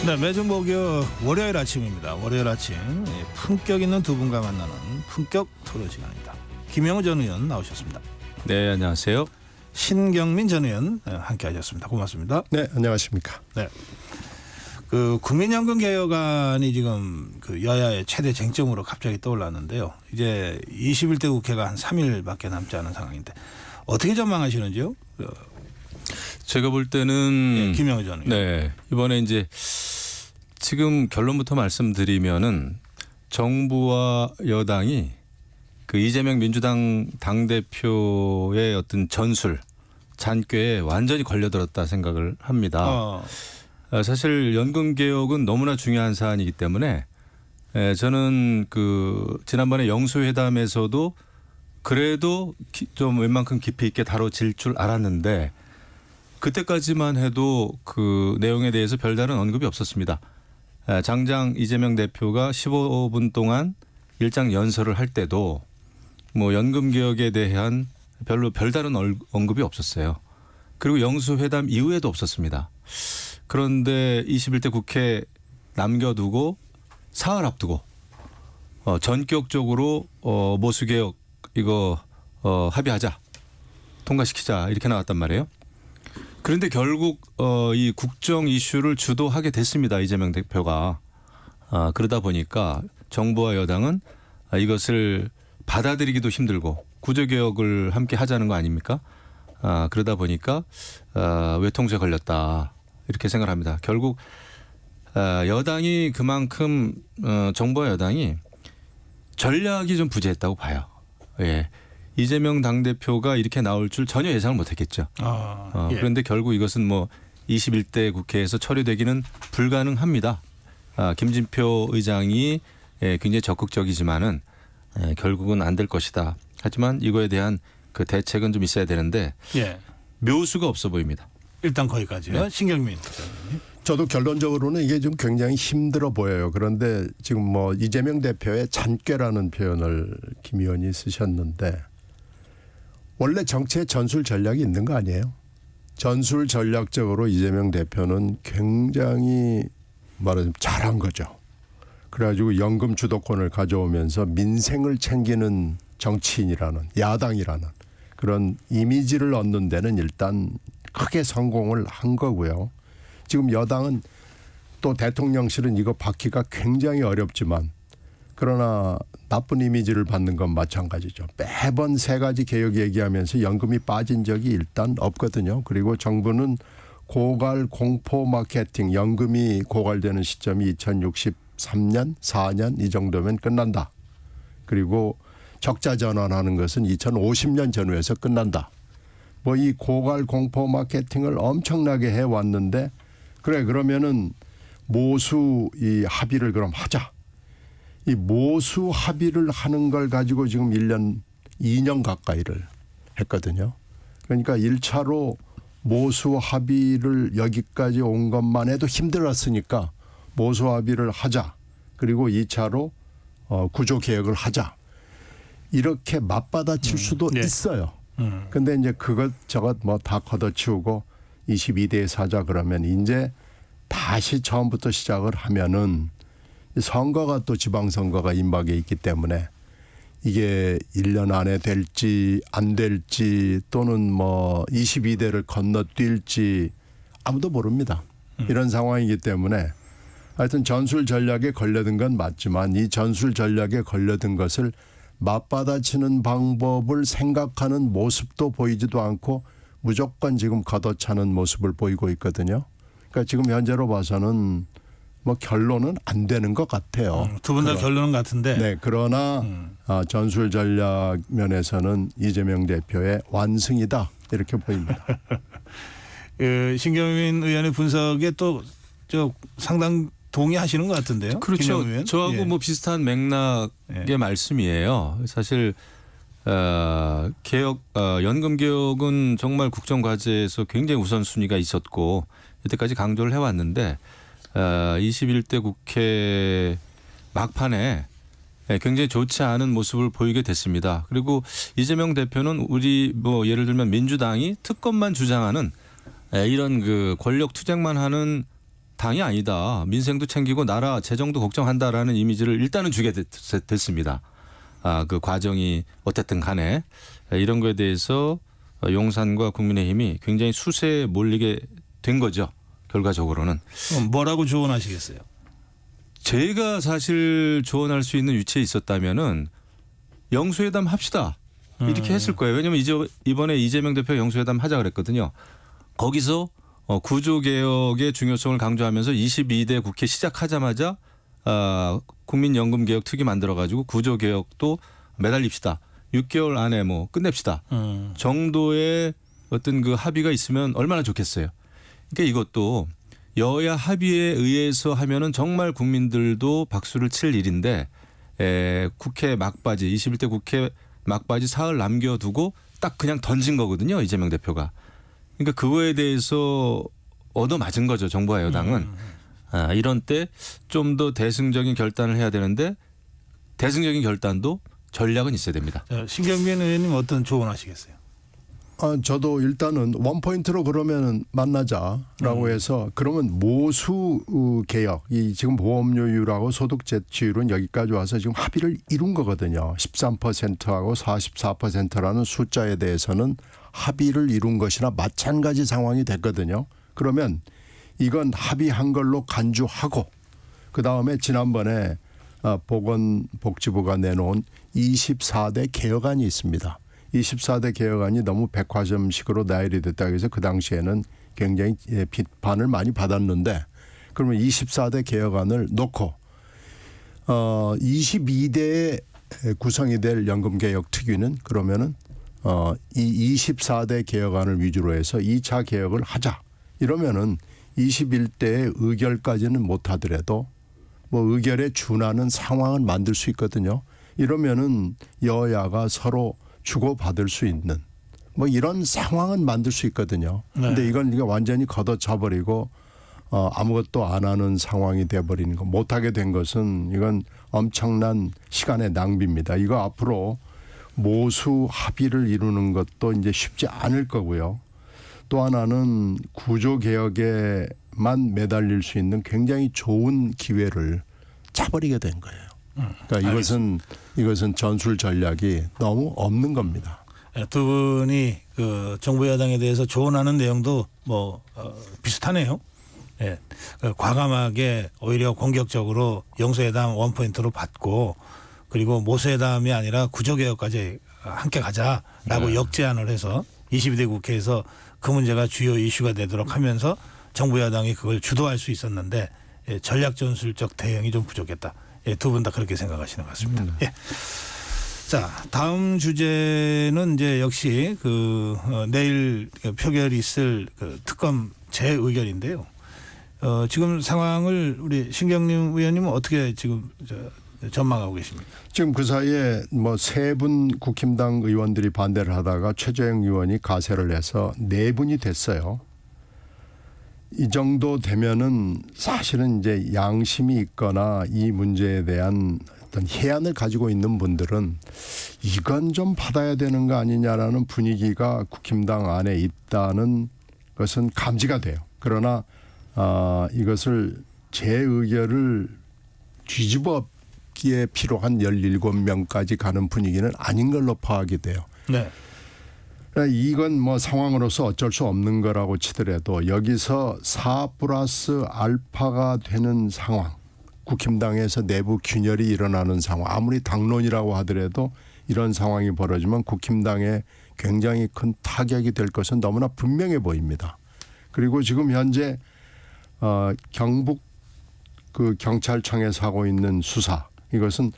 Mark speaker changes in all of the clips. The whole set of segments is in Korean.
Speaker 1: 네, 매주 목요일 월요일 아침입니다. 월요일 아침 품격 있는 두 분과 만나는 품격 토론 시간입니다. 김영우 전 의원 나오셨습니다.
Speaker 2: 네, 안녕하세요.
Speaker 1: 신경민 전 의원 함께하셨습니다. 고맙습니다.
Speaker 3: 네, 안녕하십니까.
Speaker 1: 네, 그 국민연금 개혁안이 지금 그 여야의 최대 쟁점으로 갑자기 떠올랐는데요. 이제 21대 국회가 한 3일밖에 남지 않은 상황인데 어떻게 전망하시는지요?
Speaker 2: 제가 볼 때는
Speaker 1: 김영우 전 의원.
Speaker 2: 네, 이번에 이제 지금 결론부터 말씀드리면은 정부와 여당이 그 이재명 민주당 당대표의 어떤 전술 잔꾀에 완전히 걸려들었다 생각을 합니다. 사실 연금 개혁은 너무나 중요한 사안이기 때문에 저는 그 지난번에 영수회담에서도 그래도 좀 웬만큼 깊이 있게 다뤄질 줄 알았는데 그때까지만 해도 그 내용에 대해서 별다른 언급이 없었습니다. 장장 이재명 대표가 15분 동안 일장 연설을 할 때도 뭐 연금 개혁에 대한 별다른 언급이 없었어요. 그리고 영수회담 이후에도 없었습니다. 그런데 21대 국회 남겨두고 사흘 앞두고 전격적으로 모수개혁 이거 합의하자, 통과시키자 이렇게 나왔단 말이에요. 그런데 결국 이 국정 이슈를 주도하게 됐습니다. 이재명 대표가. 그러다 보니까 정부와 여당은 이것을 받아들이기도 힘들고 구조개혁을 함께 하자는 거 아닙니까? 그러다 보니까 외통수에 걸렸다 이렇게 생각합니다. 결국 여당이 그만큼 정부와 여당이 전략이 좀 부재했다고 봐요. 예. 이재명 당대표가 이렇게 나올 줄 전혀 예상을 못했겠죠.
Speaker 1: 예.
Speaker 2: 그런데 결국 이것은 뭐 21대 국회에서 처리되기는 불가능합니다. 김진표 의장이 굉장히 적극적이지만은 결국은 안 될 것이다. 하지만 이거에 대한 그 대책은 좀 있어야 되는데
Speaker 1: 예.
Speaker 2: 묘수가 없어 보입니다.
Speaker 1: 일단 거기까지요.
Speaker 2: 네.
Speaker 1: 신경민.
Speaker 3: 저도 결론적으로는 이게 좀 굉장히 힘들어 보여요. 그런데 지금 뭐 이재명 대표의 잔꾀라는 표현을 김 의원이 쓰셨는데 원래 정치에 전술 전략이 있는 거 아니에요? 전술 전략적으로 이재명 대표는 굉장히 말하자면 잘한 거죠. 그래가지고 연금 주도권을 가져오면서 민생을 챙기는 정치인이라는 야당이라는 그런 이미지를 얻는 데는 일단 크게 성공을 한 거고요. 지금 여당은 또 대통령실은 이거 받기가 굉장히 어렵지만 그러나 나쁜 이미지를 받는 건 마찬가지죠. 매번 세 가지 개혁 얘기하면서 연금이 빠진 적이 일단 없거든요. 그리고 정부는 고갈 공포 마케팅, 연금이 고갈되는 시점이 2063년, 4년 이 정도면 끝난다. 그리고 적자 전환하는 것은 2050년 전후에서 끝난다. 뭐 이 고갈 공포 마케팅을 엄청나게 해왔는데 그래 그러면은 모수 이 합의를 그럼 하자. 이 모수 합의를 하는 걸 가지고 지금 2년 가까이를 했거든요. 그러니까 1차로 모수 합의를 여기까지 온 것만 해도 힘들었으니까 모수 합의를 하자. 그리고 2차로 구조개혁을 하자. 이렇게 맞받아칠 수도 있어요. 근데 이제 그것저것 뭐 다 걷어치우고 22대에 사자 그러면 이제 다시 처음부터 시작을 하면은 선거가 또 지방선거가 임박해 있기 때문에 이게 1년 안에 될지 안 될지 또는 뭐 22대를 건너뛸지 아무도 모릅니다. 이런 상황이기 때문에 하여튼 전술 전략에 걸려든 건 맞지만 이 전술 전략에 걸려든 것을 맞받아치는 방법을 생각하는 모습도 보이지도 않고 무조건 지금 걷어차는 모습을 보이고 있거든요. 그러니까 지금 현재로 봐서는 뭐 결론은 안 되는 것 같아요.
Speaker 1: 두 분 다 결론은 같은데.
Speaker 3: 네, 그러나 전술 전략 면에서는 이재명 대표의 완승이다 이렇게 보입니다.
Speaker 1: 신경민 의원의 분석에 또 저 상당 동의하시는 것 같은데요.
Speaker 2: 그렇죠.
Speaker 1: 의원?
Speaker 2: 저하고
Speaker 1: 예.
Speaker 2: 뭐 비슷한 맥락의 말씀이에요. 사실 개혁 연금 개혁은 정말 국정 과제에서 굉장히 우선순위가 있었고 여태까지 강조를 해왔는데 21대 국회 막판에 굉장히 좋지 않은 모습을 보이게 됐습니다. 그리고 이재명 대표는 우리 뭐 예를 들면 민주당이 특검만 주장하는 이런 그 권력 투쟁만 하는 당이 아니다. 민생도 챙기고 나라 재정도 걱정한다라는 이미지를 일단은 주게 됐습니다. 그 과정이 어쨌든 간에 이런 거에 대해서 용산과 국민의힘이 굉장히 수세에 몰리게 된 거죠. 결과적으로는.
Speaker 1: 그럼 뭐라고 조언하시겠어요?
Speaker 2: 제가 사실 조언할 수 있는 위치에 있었다면은 영수회담 합시다. 이렇게 했을 거예요. 왜냐하면 이번에 이재명 대표 영수회담 하자 그랬거든요. 거기서 구조개혁의 중요성을 강조하면서 22대 국회 시작하자마자 국민연금개혁 특위 만들어가지고 구조개혁도 매달립시다. 6개월 안에 뭐 끝냅시다. 정도의 어떤 그 합의가 있으면 얼마나 좋겠어요. 그러니까 이것도 여야 합의에 의해서 하면은 정말 국민들도 박수를 칠 일인데 국회 막바지 21대 국회 막바지 사흘 남겨두고 딱 그냥 던진 거거든요. 이재명 대표가. 그러니까 그거에 대해서 얻어맞은 거죠. 정부와 여당은. 이런 때 좀 더 대승적인 결단을 해야 되는데 대승적인 결단도 전략은 있어야 됩니다.
Speaker 1: 신경민 의원님 어떤 조언하시겠어요?
Speaker 3: 저도 일단은 원포인트로 그러면은 만나자라고 해서 그러면 모수 개혁, 이 지금 보험료율하고 소득 제치율은 여기까지 와서 지금 합의를 이룬 거거든요. 13%하고 44%라는 숫자에 대해서는 합의를 이룬 것이나 마찬가지 상황이 됐거든요. 그러면 이건 합의한 걸로 간주하고 그다음에 지난번에 보건복지부가 내놓은 24대 개혁안이 있습니다. 24대 개혁안이 너무 백화점식으로 나열이 됐다고 해서 그 당시에는 굉장히 비판을 많이 받았는데 그러면 24대 개혁안을 놓고 22대에 구성이 될 연금개혁 특위는 그러면은 이 24대 개혁안을 위주로 해서 2차 개혁을 하자. 이러면은 21대의 의결까지는 못하더라도 뭐 의결에 준하는 상황을 만들 수 있거든요. 이러면은 여야가 서로 주고받을 수 있는 뭐 이런 상황은 만들 수 있거든요. 그런데 이건 이게 완전히 걷어차버리고 아무것도 안 하는 상황이 돼버리는 거 못하게 된 것은 이건 엄청난 시간의 낭비입니다. 이거 앞으로 모수 합의를 이루는 것도 이제 쉽지 않을 거고요. 또 하나는 구조개혁에만 매달릴 수 있는 굉장히 좋은 기회를 차버리게 된 거예요. 그러니까 이것은 전술 전략이 너무 없는 겁니다.
Speaker 1: 두 분이 그 정부 여당에 대해서 조언하는 내용도 뭐 비슷하네요. 예, 과감하게 오히려 공격적으로 영수회담 원포인트로 받고 그리고 모수회담이 아니라 구조개혁까지 함께 가자라고 역제안을 해서 22대 국회에서 그 문제가 주요 이슈가 되도록 하면서 정부 여당이 그걸 주도할 수 있었는데 전략 전술적 대응이 좀 부족했다. 두 분 다 그렇게 생각하시는 것 같습니다. 예. 자, 다음 주제는 이제 역시 내일 표결이 있을 특검 재의결인데요. 지금 상황을 우리 신경림 의원님은 어떻게 지금 전망하고 계십니까?
Speaker 3: 지금 그 사이에 뭐 3분 국힘당 의원들이 반대를 하다가 최재형 의원이 가세를 해서 4분이 됐어요. 이 정도 되면은 사실은 이제 양심이 있거나 이 문제에 대한 어떤 해안을 가지고 있는 분들은 이건 좀 받아야 되는 거 아니냐라는 분위기가 국힘당 안에 있다는 것은 감지가 돼요. 그러나 이것을 재의결을 뒤집어기에 필요한 17명까지 가는 분위기는 아닌 걸로 파악이 돼요.
Speaker 1: 네.
Speaker 3: 이건 뭐 상황으로서 어쩔 수 없는 거라고 치더라도 여기서 4+알파가 되는 상황, 국힘당에서 내부 균열이 일어나는 상황, 아무리 당론이라고 하더라도 이런 상황이 벌어지면 국힘당에 굉장히 큰 타격이 될 것은 너무나 분명해 보입니다. 그리고 지금 현재 경북 그 경찰청에서 하고 있는 수사, 이것은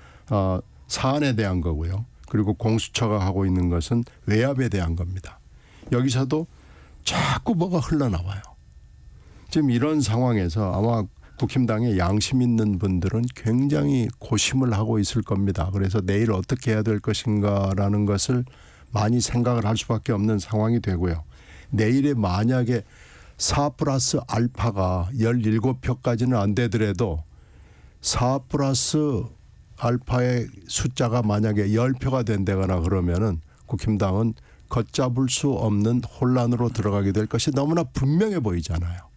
Speaker 3: 사안에 대한 거고요. 그리고 공수처가 하고 있는 것은 외압에 대한 겁니다. 여기서도 자꾸 뭐가 흘러나와요. 지금 이런 상황에서 아마 국힘당에 양심 있는 분들은 굉장히 고심을 하고 있을 겁니다. 그래서 내일 어떻게 해야 될 것인가라는 것을 많이 생각을 할 수밖에 없는 상황이 되고요. 내일에 만약에 4+알파가 17표까지는 안 되더라도 4+알파의 숫자가 만약에 10표가 된다거나 그러면은 국힘당은 걷잡을 수 없는 혼란으로 들어가게 될 것이 너무나 분명해 보이잖아요.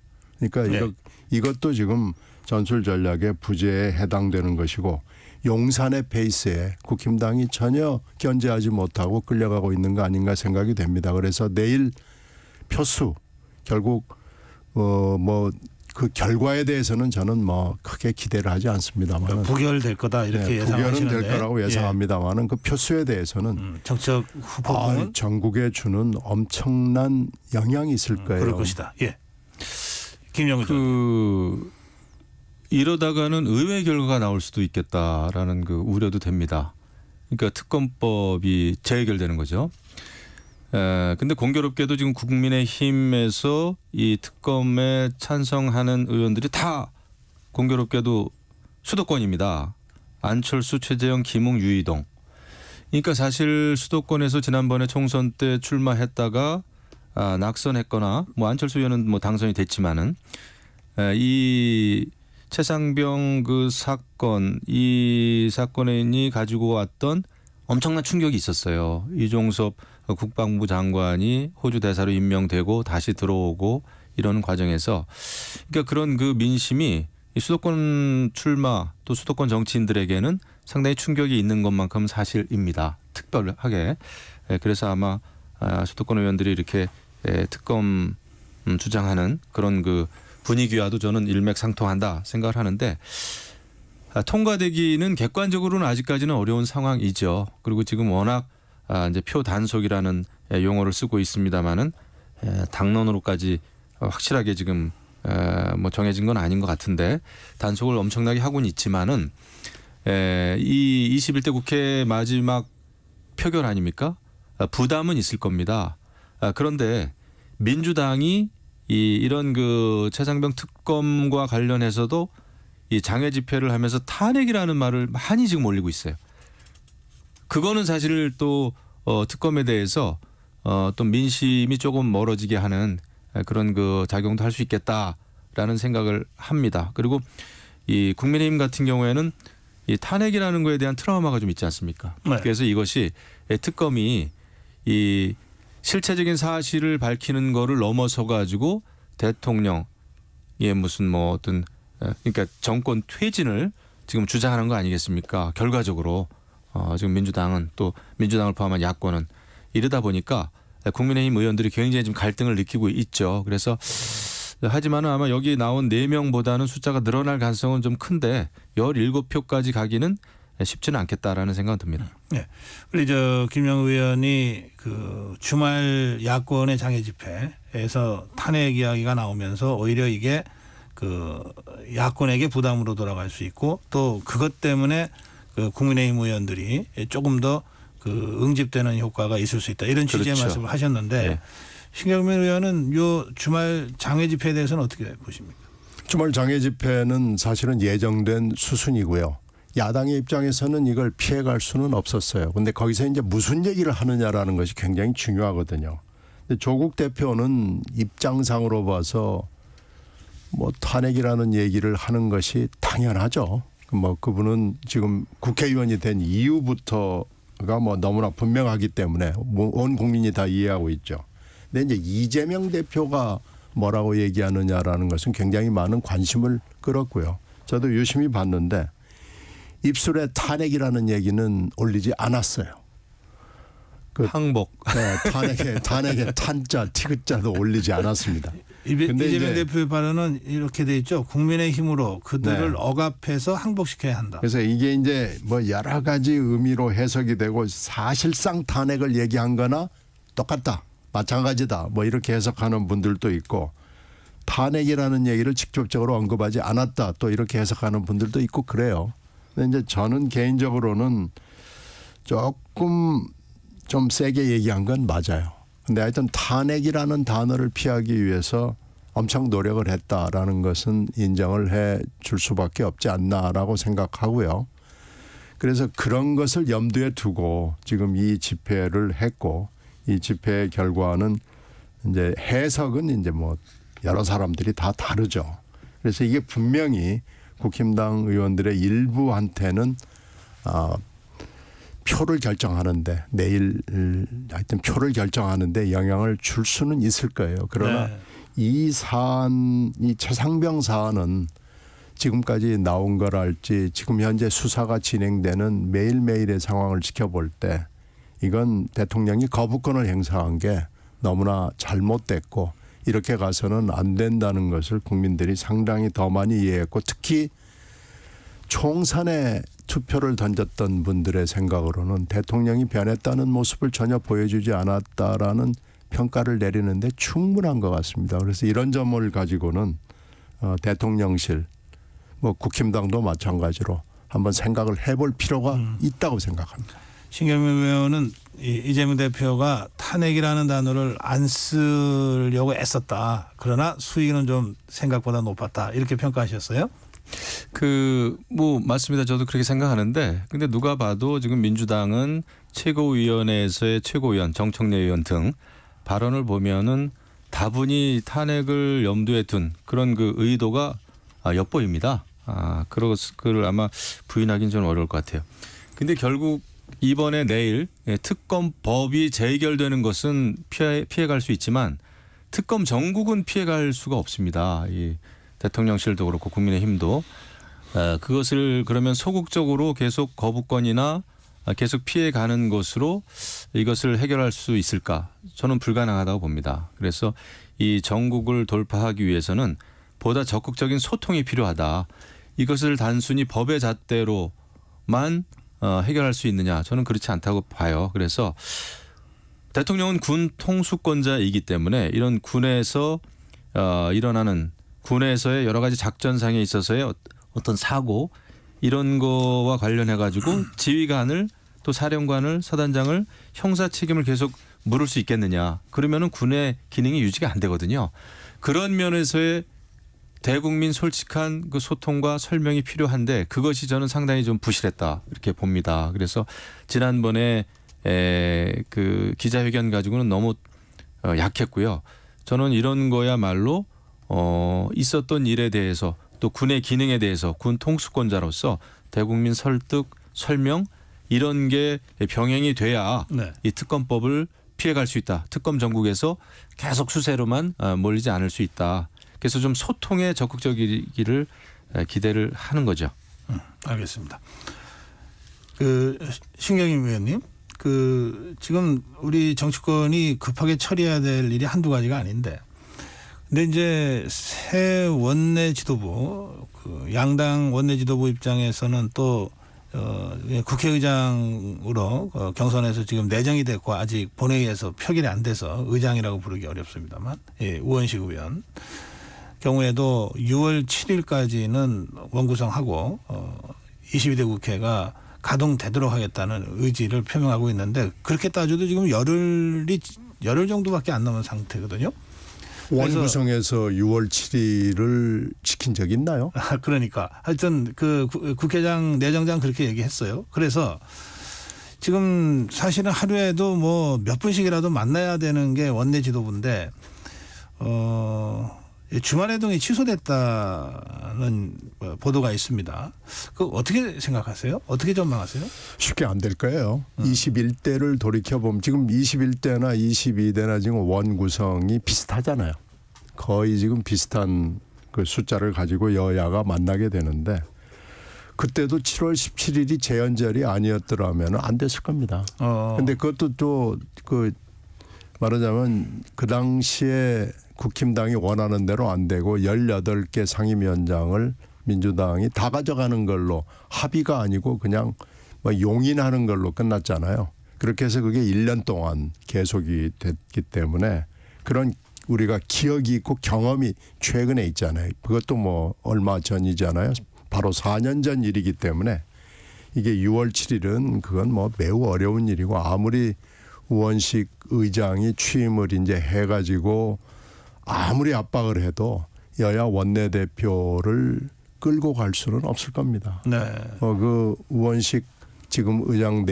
Speaker 3: 그러니까
Speaker 1: 네.
Speaker 3: 이것도 지금 전술 전략의 부재에 해당되는 것이고 용산의 페이스에 국힘당이 전혀 견제하지 못하고 끌려가고 있는 거 아닌가 생각이 됩니다. 그래서 내일 표수 결국 뭐 그 결과에 대해서는 저는 뭐 크게 기대를 하지 않습니다만
Speaker 1: 부결될 거다 이렇게 예상하시는데.
Speaker 3: 부결은 될 거라고 예상합니다만은 그 표수에 대해서는
Speaker 1: 정책 후보군은
Speaker 3: 전국에 주는 엄청난 영향이 있을 거예요.
Speaker 1: 그럴 것이다. 예. 김영우
Speaker 2: 이러다가는 의외 결과가 나올 수도 있겠다라는 그 우려도 됩니다. 그러니까 특검법이 재해결되는 거죠. 근데 공교롭게도 지금 국민의힘에서 이 특검에 찬성하는 의원들이 다 공교롭게도 수도권입니다. 안철수, 최재형, 김웅, 유이동. 그러니까 사실 수도권에서 지난번에 총선 때 출마했다가 낙선했거나 뭐 안철수 의원은 뭐 당선이 됐지만은 이 최상병 그 사건, 이 사건이 가지고 왔던 엄청난 충격이 있었어요. 이종섭 국방부 장관이 호주 대사로 임명되고 다시 들어오고 이런 과정에서 그러니까 그런 그 민심이 이 수도권 출마 또 수도권 정치인들에게는 상당히 충격이 있는 것만큼 사실입니다. 특별하게. 그래서 아마 수도권 의원들이 이렇게 특검 주장하는 그런 그 분위기와도 저는 일맥상통한다 생각을 하는데 통과되기는 객관적으로는 아직까지는 어려운 상황이죠. 그리고 지금 워낙 이제 표 단속이라는 용어를 쓰고 있습니다만은 당론으로까지 확실하게 지금 뭐 정해진 건 아닌 것 같은데 단속을 엄청나게 하고는 있지만은 이 21대 국회 마지막 표결 아닙니까? 부담은 있을 겁니다. 그런데 민주당이 이런 그 최상병 특검과 관련해서도 이 장외 집회를 하면서 탄핵이라는 말을 많이 지금 올리고 있어요. 그거는 사실 또 특검에 대해서 또 민심이 조금 멀어지게 하는 그런 그 작용도 할 수 있겠다라는 생각을 합니다. 그리고 이 국민의힘 같은 경우에는 이 탄핵이라는 거에 대한 트라우마가 좀 있지 않습니까?
Speaker 1: 네.
Speaker 2: 그래서 이것이 특검이 이 실체적인 사실을 밝히는 거를 넘어서 가지고 대통령의 무슨 뭐 어떤 그러니까 정권 퇴진을 지금 주장하는 거 아니겠습니까? 결과적으로 지금 민주당은 또 민주당을 포함한 야권은 이러다 보니까 국민의힘 의원들이 굉장히 좀 갈등을 느끼고 있죠. 그래서 하지만 아마 여기 나온 4명보다는 숫자가 늘어날 가능성은 좀 큰데 17표까지 가기는 쉽지는 않겠다라는 생각은 듭니다.
Speaker 1: 네. 우리 김영우 의원이 그 주말 야권의 장애 집회에서 탄핵 이야기가 나오면서 오히려 이게 그 야권에게 부담으로 돌아갈 수 있고 또 그것 때문에 그 국민의힘 의원들이 조금 더 그 응집되는 효과가 있을 수 있다. 이런 취지의
Speaker 2: 그렇죠.
Speaker 1: 말씀을 하셨는데
Speaker 2: 네.
Speaker 1: 신경민 의원은 요 주말 장애 집회에 대해서는 어떻게 보십니까?
Speaker 3: 주말 장애 집회는 사실은 예정된 수순이고요. 야당의 입장에서는 이걸 피해갈 수는 없었어요. 근데 거기서 이제 무슨 얘기를 하느냐라는 것이 굉장히 중요하거든요. 근데 조국 대표는 입장상으로 봐서 뭐 탄핵이라는 얘기를 하는 것이 당연하죠. 뭐 그분은 지금 국회의원이 된 이후부터가 뭐 너무나 분명하기 때문에 온 국민이 다 이해하고 있죠. 근데 이제 이재명 대표가 뭐라고 얘기하느냐라는 것은 굉장히 많은 관심을 끌었고요. 저도 유심히 봤는데 입술에 탄핵이라는 얘기는 올리지 않았어요.
Speaker 2: 항복.
Speaker 3: 네, 탄핵의 탄자, 티귿자도 올리지 않았습니다. 근데
Speaker 1: 이재명
Speaker 3: 이제
Speaker 1: 대표의 발언은 이렇게 돼 있죠. 국민의 힘으로 그들을
Speaker 3: 네.
Speaker 1: 억압해서 항복시켜야 한다.
Speaker 3: 그래서 이게 이제 뭐 여러 가지 의미로 해석이 되고 사실상 탄핵을 얘기한 거나 똑같다. 마찬가지다. 뭐 이렇게 해석하는 분들도 있고 탄핵이라는 얘기를 직접적으로 언급하지 않았다. 또 이렇게 해석하는 분들도 있고 그래요. 근데 이제 저는 개인적으로는 조금 좀 세게 얘기한 건 맞아요. 근데 하여튼 탄핵이라는 단어를 피하기 위해서 엄청 노력을 했다라는 것은 인정을 해 줄 수밖에 없지 않나라고 생각하고요. 그래서 그런 것을 염두에 두고 지금 이 집회를 했고 이 집회의 결과는 이제 해석은 이제 뭐 여러 사람들이 다 다르죠. 그래서 이게 분명히 국힘당 의원들의 일부한테는 표를 결정하는데 내일 하여튼 표를 결정하는데 영향을 줄 수는 있을 거예요. 그러나
Speaker 1: 네.
Speaker 3: 이 사안, 이 최상병 사안은 지금까지 나온 거랄지 지금 현재 수사가 진행되는 매일매일의 상황을 지켜볼 때 이건 대통령이 거부권을 행사한 게 너무나 잘못됐고 이렇게 가서는 안 된다는 것을 국민들이 상당히 더 많이 이해했고 특히 총선에 투표를 던졌던 분들의 생각으로는 대통령이 변했다는 모습을 전혀 보여주지 않았다라는 평가를 내리는데 충분한 것 같습니다. 그래서 이런 점을 가지고는 대통령실, 뭐 국힘당도 마찬가지로 한번 생각을 해볼 필요가 있다고 생각합니다.
Speaker 1: 신경민 의원은 이재명 대표가 탄핵이라는 단어를 안 쓰려고 애썼다. 그러나 수위는 좀 생각보다 높았다. 이렇게 평가하셨어요?
Speaker 2: 뭐 맞습니다. 저도 그렇게 생각하는데 근데 누가 봐도 지금 민주당은 최고위원회에서의 최고위원 정청래 의원 등 발언을 보면은 다분히 탄핵을 염두에 둔 그런 그 의도가 엿보입니다. 그걸 아마 부인하기는 좀 어려울 것 같아요. 근데 결국 이번에 내일 특검법이 재결되는 것은 피해갈 수 있지만 특검 정국은 피해갈 수가 없습니다. 이 대통령실도 그렇고 국민의힘도 그것을 그러면 소극적으로 계속 거부권이나 계속 피해가는 것으로 이것을 해결할 수 있을까? 저는 불가능하다고 봅니다. 그래서 이 정국을 돌파하기 위해서는 보다 적극적인 소통이 필요하다. 이것을 단순히 법의 잣대로만 해결할 수 있느냐? 저는 그렇지 않다고 봐요. 그래서 대통령은 군 통수권자이기 때문에 이런 군에서 일어나는 군에서의 여러 가지 작전상에 있어서의 어떤 사고 이런 거와 관련해 가지고 지휘관을 또 사령관을 사단장을 형사 책임을 계속 물을 수 있겠느냐. 그러면은 군의 기능이 유지가 안 되거든요. 그런 면에서의 대국민 솔직한 그 소통과 설명이 필요한데 그것이 저는 상당히 좀 부실했다 이렇게 봅니다. 그래서 지난번에 그 기자회견 가지고는 너무 약했고요. 저는 이런 거야말로 있었던 일에 대해서 또 군의 기능에 대해서 군 통수권자로서 대국민 설득, 설명 이런 게 병행이 돼야
Speaker 1: 네.
Speaker 2: 이 특검법을 피해갈 수 있다. 특검 전국에서 계속 수세로만 몰리지 않을 수 있다. 그래서 좀 소통에 적극적이기를 기대를 하는 거죠.
Speaker 1: 알겠습니다. 그 신경임 의원님, 그 지금 우리 정치권이 급하게 처리해야 될 일이 한두 가지가 아닌데, 근데 이제 새 원내 지도부, 그 양당 원내 지도부 입장에서는 또 국회의장으로 경선에서 지금 내정이 됐고 아직 본회의에서 표결이 안 돼서 의장이라고 부르기 어렵습니다만, 우원식 의원 경우에도 6월 7일까지는 원구성하고 22대 국회가 가동되도록 하겠다는 의지를 표명하고 있는데 그렇게 따져도 지금 열흘 정도밖에 안 남은 상태거든요.
Speaker 3: 원구성에서 6월 7일을 지킨 적 있나요?
Speaker 1: 그러니까 하여튼 그 국회장 내정장 그렇게 얘기했어요. 그래서 지금 사실은 하루에도 뭐 몇 분씩이라도 만나야 되는 게 원내 지도부인데 주말 회동이 취소됐다는 보도가 있습니다. 그 어떻게 생각하세요? 어떻게 전망하세요?
Speaker 3: 쉽게 안 될 거예요. 21대를 돌이켜보면 지금 21대나 22대나 지금 원구성이 비슷하잖아요. 거의 지금 비슷한 그 숫자를 가지고 여야가 만나게 되는데 그때도 7월 17일이 재연절이 아니었더라면 안 됐을 겁니다. 근데 그것도 또 그 말하자면 그 당시에 국힘당이 원하는 대로 안 되고 18개 상임위원장을 민주당이 다 가져가는 걸로 합의가 아니고 그냥 뭐 용인하는 걸로 끝났잖아요. 그렇게 해서 그게 1년 동안 계속이 됐기 때문에 그런 우리가 기억이 있고 경험이 최근에 있잖아요. 그것도 뭐 얼마 전이잖아요. 바로 4년 전 일이기 때문에 이게 6월 7일은 그건 뭐 매우 어려운 일이고 아무리 우원식 의장이 취임을 이제 해가지고 아무리 압박을 해도 여야 원내대표를 끌고 갈 수는 없을 겁니다.
Speaker 1: 네.
Speaker 3: 그 우원식 지금 의장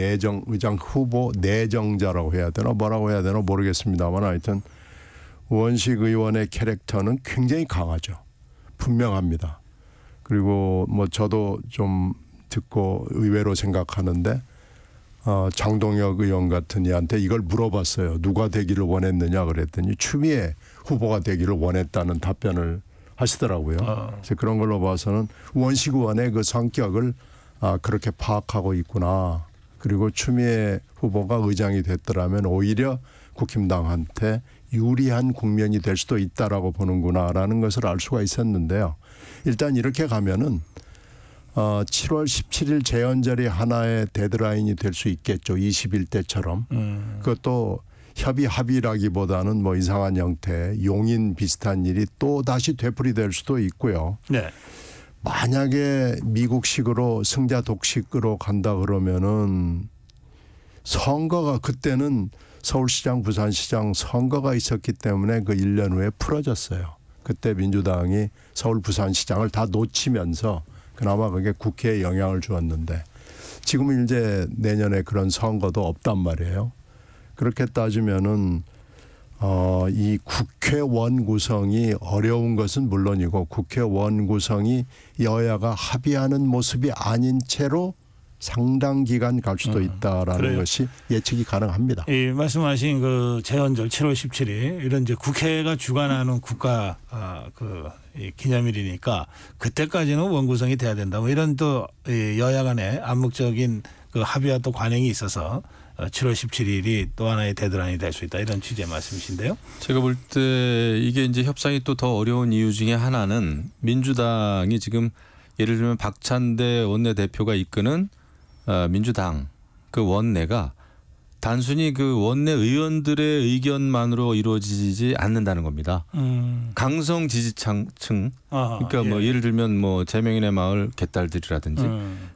Speaker 3: 후보 내정자라고 해야 되나 뭐라고 해야 되나 모르겠습니다만 하여튼 우원식 의원의 캐릭터는 굉장히 강하죠. 분명합니다. 그리고 뭐 저도 좀 듣고 의외로 생각하는데 장동혁 의원 같은 이한테 이걸 물어봤어요. 누가 되기를 원했느냐 그랬더니 추미애 후보가 되기를 원했다는 답변을 하시더라고요. 그래서 그런 걸로 봐서는 우원식 의원의 그 성격을 그렇게 파악하고 있구나. 그리고 추미애 후보가 의장이 됐더라면 오히려 국힘당한테 유리한 국면이 될 수도 있다라고 보는구나라는 것을 알 수가 있었는데요. 일단 이렇게 가면은 7월 17일 재연절이 하나의 데드라인이 될 수 있겠죠. 21대처럼. 그것도 합의라기보다는 뭐 이상한 형태, 용인 비슷한 일이 또 다시 되풀이될 수도 있고요.
Speaker 1: 네.
Speaker 3: 만약에 미국식으로 승자 독식으로 간다 그러면은 선거가 그때는 서울시장, 부산시장 선거가 있었기 때문에 그 1년 후에 풀어졌어요. 그때 민주당이 서울, 부산시장을 다 놓치면서 그나마 그게 국회에 영향을 주었는데 지금은 이제 내년에 그런 선거도 없단 말이에요. 그렇게 따지면은 이 국회원 구성이 어려운 것은 물론이고 국회원 구성이 여야가 합의하는 모습이 아닌 채로 상당 기간 갈 수도 있다라는
Speaker 1: 그래요.
Speaker 3: 것이 예측이 가능합니다.
Speaker 1: 이 말씀하신 그 재헌절 7월 17일 이런 이제 국회가 주관하는 국가 이 기념일이니까 그때까지는 원구성이 돼야 된다. 뭐 이런 또 여야 간의 암묵적인 그 합의와 또 관행이 있어서 7월 17일이 또 하나의 데드라인이 될 수 있다. 이런 취지의 말씀이신데요.
Speaker 2: 제가 볼 때 이게 이제 협상이 또 더 어려운 이유 중에 하나는 민주당이 지금 예를 들면 박찬대 원내대표가 이끄는 민주당 그 원내가 단순히 그 원내 의원들의 의견만으로 이루어지지 않는다는 겁니다. 강성 지지층 그러니까 뭐 예를 들면 뭐 재명인의 마을 개딸들이라든지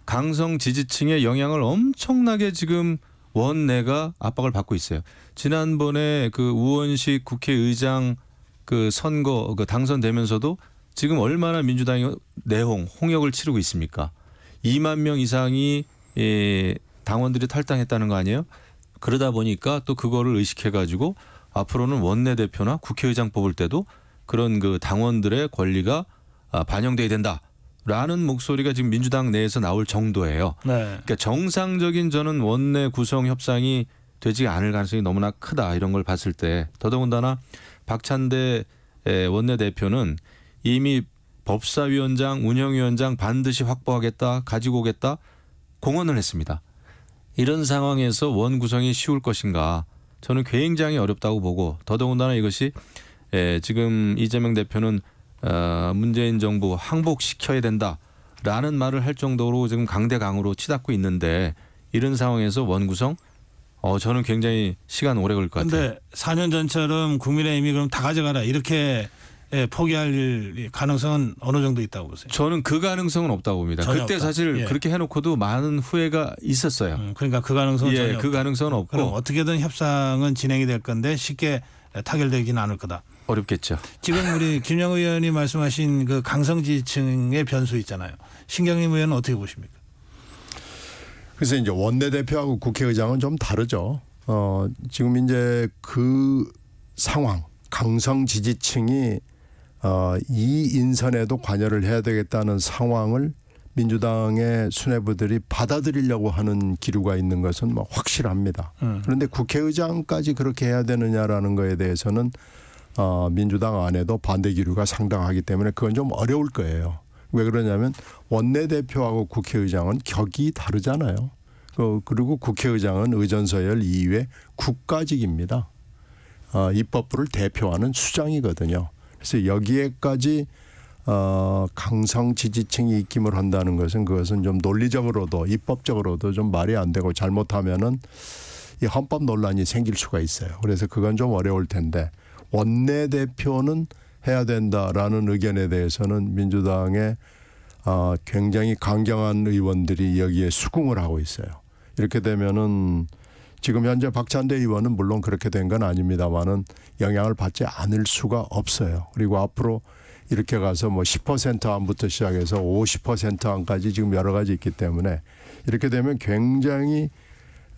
Speaker 2: 강성 지지층의 영향을 엄청나게 지금 원내가 압박을 받고 있어요. 지난번에 그 우원식 국회의장 그 선거 그 당선되면서도 지금 얼마나 민주당이 홍역을 치르고 있습니까? 2만 명 이상이 당원들이 탈당했다는 거 아니에요? 그러다 보니까 또 그거를 의식해 가지고 앞으로는 원내대표나 국회의장 뽑을 때도 그런 그 당원들의 권리가 반영돼야 된다라는 목소리가 지금 민주당 내에서 나올 정도예요.
Speaker 1: 네.
Speaker 2: 그러니까 정상적인 저는 원내 구성 협상이 되지 않을 가능성이 너무나 크다 이런 걸 봤을 때 더더군다나 박찬대 원내대표는 이미 법사위원장, 운영위원장 반드시 확보하겠다, 가지고 오겠다 공언을 했습니다. 이런 상황에서 원 구성이 쉬울 것인가 저는 굉장히 어렵다고 보고 더더군다나 이것이 지금 이재명 대표는 문재인 정부 항복시켜야 된다라는 말을 할 정도로 지금 강대강으로 치닫고 있는데 이런 상황에서 원 구성 저는 굉장히 시간 오래 걸릴 것 같아요.
Speaker 1: 그런데 4년 전처럼 국민의힘이 그럼 다 가져가라 이렇게 포기할 가능성은 어느 정도 있다고 보세요?
Speaker 2: 저는 그 가능성은 없다고 봅니다.
Speaker 1: 전혀
Speaker 2: 그때
Speaker 1: 없다.
Speaker 2: 사실
Speaker 1: 예.
Speaker 2: 그렇게 해놓고도 많은 후회가 있었어요.
Speaker 1: 그러니까 그 가능성은 전혀
Speaker 2: 예, 그
Speaker 1: 없다.
Speaker 2: 가능성은 없고
Speaker 1: 그럼 어떻게든 협상은 진행이 될 건데 쉽게 타결되지는 않을 거다.
Speaker 2: 어렵겠죠.
Speaker 1: 지금 우리 김영 의원이 말씀하신 그 강성 지지층의 변수 있잖아요. 신경림 의원은 어떻게 보십니까?
Speaker 3: 그래서 이제 원내대표하고 국회의장은 좀 다르죠. 지금 이제 그 상황, 강성 지지층이 이 인선에도 관여를 해야 되겠다는 상황을 민주당의 수뇌부들이 받아들이려고 하는 기류가 있는 것은 뭐 확실합니다. 그런데 국회의장까지 그렇게 해야 되느냐라는 거에 대해서는 민주당 안에도 반대 기류가 상당하기 때문에 그건 좀 어려울 거예요. 왜 그러냐면 원내대표하고 국회의장은 격이 다르잖아요. 그리고 국회의장은 의전서열 이후에 국가직입니다. 입법부를 대표하는 수장이거든요. 그래서 여기에까지 강성 지지층이 입김을 한다는 것은 그것은 좀 논리적으로도 입법적으로도 좀 말이 안 되고 잘못하면은 이 헌법 논란이 생길 수가 있어요. 그래서 그건 좀 어려울 텐데 원내대표는 해야 된다라는 의견에 대해서는 민주당의 굉장히 강경한 의원들이 여기에 수긍을 하고 있어요. 이렇게 되면은 지금 현재 박찬대 의원은 물론 그렇게 된 건 아닙니다만은 영향을 받지 않을 수가 없어요. 그리고 앞으로 이렇게 가서 뭐 10% 안부터 시작해서 50% 안까지 지금 여러 가지 있기 때문에 이렇게 되면 굉장히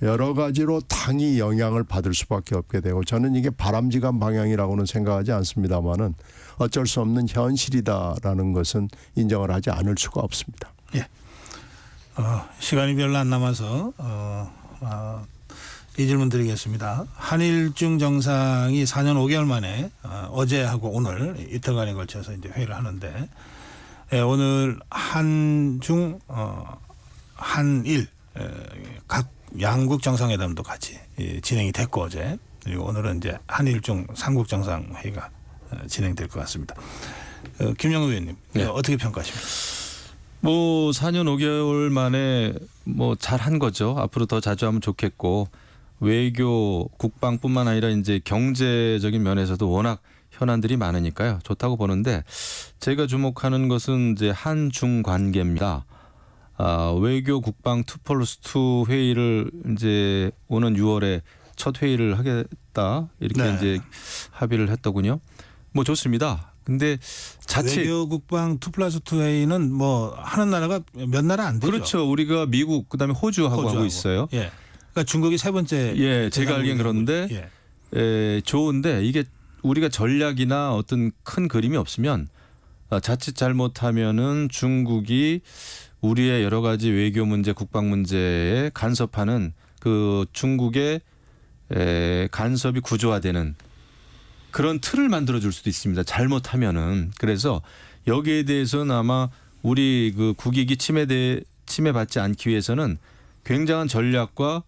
Speaker 3: 여러 가지로 당이 영향을 받을 수밖에 없게 되고 저는 이게 바람직한 방향이라고는 생각하지 않습니다만은 어쩔 수 없는 현실이다라는 것은 인정을 하지 않을 수가 없습니다.
Speaker 1: 예. 시간이 별로 안 남아서 이 질문 드리겠습니다. 한일중 정상이 4년 5개월 만에 어제하고 오늘 이틀간에 걸쳐서 이제 회의를 하는데 오늘 한중 한일 각 양국 정상회담도 같이 진행이 됐고 어제 그리고 오늘은 이제 한일중 삼국 정상회의가 진행될 것 같습니다. 김영우 의원님
Speaker 2: 네.
Speaker 1: 어떻게 평가하십니까?
Speaker 2: 뭐 4년 5개월 만에 뭐 잘한 거죠. 앞으로 더 자주 하면 좋겠고 외교, 국방뿐만 아니라 이제 경제적인 면에서도 워낙 현안들이 많으니까요. 좋다고 보는데 제가 주목하는 것은 이제 한중 관계입니다. 외교, 국방 2+2 회의를 이제 오는 6월에 첫 회의를 하겠다 이렇게
Speaker 1: 네.
Speaker 2: 이제 합의를 했더군요. 뭐 좋습니다. 근데 자칫
Speaker 1: 외교 국방 2+2 회의는 뭐 하는 나라가 몇 나라 안 되죠.
Speaker 2: 그렇죠. 우리가 미국 그다음에 호주하고 하고 있어요.
Speaker 1: 예. 그러니까 중국이 세 번째.
Speaker 2: 예, 제가 알기엔 그런데 좋은데 이게 우리가 전략이나 어떤 큰 그림이 없으면 자칫 잘못하면은 중국이 우리의 여러 가지 외교 문제, 국방 문제에 간섭하는 그 중국의 간섭이 구조화되는 그런 틀을 만들어줄 수도 있습니다. 잘못하면은. 그래서 여기에 대해서는 아마 우리 그 국익이 침해받지 않기 위해서는 굉장한 전략과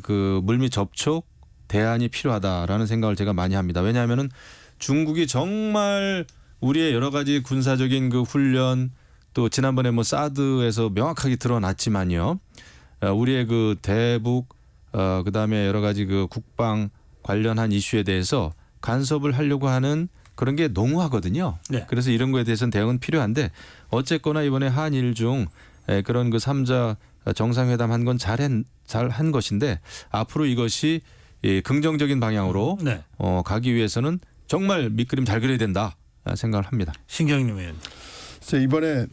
Speaker 2: 그 물밑 접촉 대안이 필요하다라는 생각을 제가 많이 합니다. 왜냐하면은 중국이 정말 우리의 여러 가지 군사적인 그 훈련 또 지난번에 뭐 사드에서 명확하게 드러났지만요. 우리의 그 대북 그다음에 여러 가지 그 국방 관련한 이슈에 대해서 간섭을 하려고 하는 그런 게 농후하거든요.
Speaker 1: 네.
Speaker 2: 그래서 이런 거에 대해서는 대응은 필요한데 어쨌거나 이번에 한일 중 그런 그 3자 정상회담 한 건 잘한 것인데 앞으로 이것이 긍정적인 방향으로
Speaker 1: 네.
Speaker 2: 가기 위해서는 정말 밑그림 잘 그려야 된다 생각을 합니다.
Speaker 1: 신경림 의원.
Speaker 3: 그래서 이번에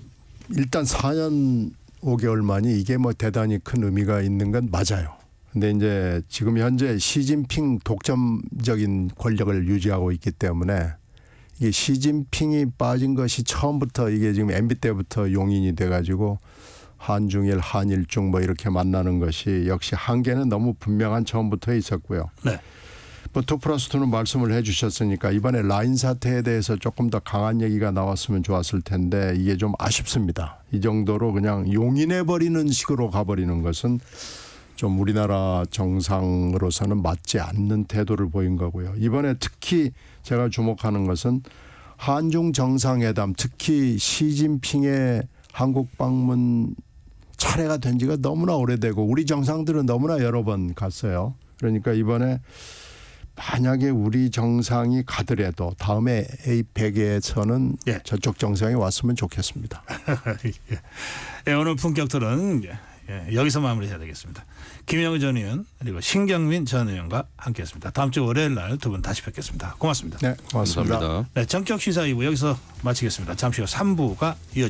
Speaker 3: 일단 4년 5개월 만이 이게 뭐 대단히 큰 의미가 있는 건 맞아요. 근데 이제 지금 현재 시진핑 독점적인 권력을 유지하고 있기 때문에 이게 시진핑이 빠진 것이 처음부터 이게 지금 MB 때부터 용인이 돼가지고 한중일, 한일중 뭐 이렇게 만나는 것이 역시 한계는 너무 분명한 처음부터 있었고요.
Speaker 1: 네.
Speaker 3: 뭐 2+2는 말씀을 해 주셨으니까 이번에 라인 사태에 대해서 조금 더 강한 얘기가 나왔으면 좋았을 텐데 이게 좀 아쉽습니다. 이 정도로 그냥 용인해 버리는 식으로 가버리는 것은 좀 우리나라 정상으로서는 맞지 않는 태도를 보인 거고요. 이번에 특히 제가 주목하는 것은 한중 정상회담 특히 시진핑의 한국 방문 차례가 된 지가 너무나 오래되고 우리 정상들은 너무나 여러 번 갔어요. 그러니까 이번에 만약에 우리 정상이 가더라도 다음에 APEC에서는
Speaker 1: 예.
Speaker 3: 저쪽 정상이 왔으면 좋겠습니다.
Speaker 1: 예, 오늘 본격 토론 여기서 마무리해야 되겠습니다. 김영우 전 의원 그리고 신경민 전 의원과 함께했습니다. 다음 주 월요일 날 두 분 다시 뵙겠습니다. 고맙습니다.
Speaker 3: 네, 고맙습니다.
Speaker 2: 감사합니다.
Speaker 1: 네, 정격 시사 2부 여기서 마치겠습니다. 잠시 후 3부가 이어집니다.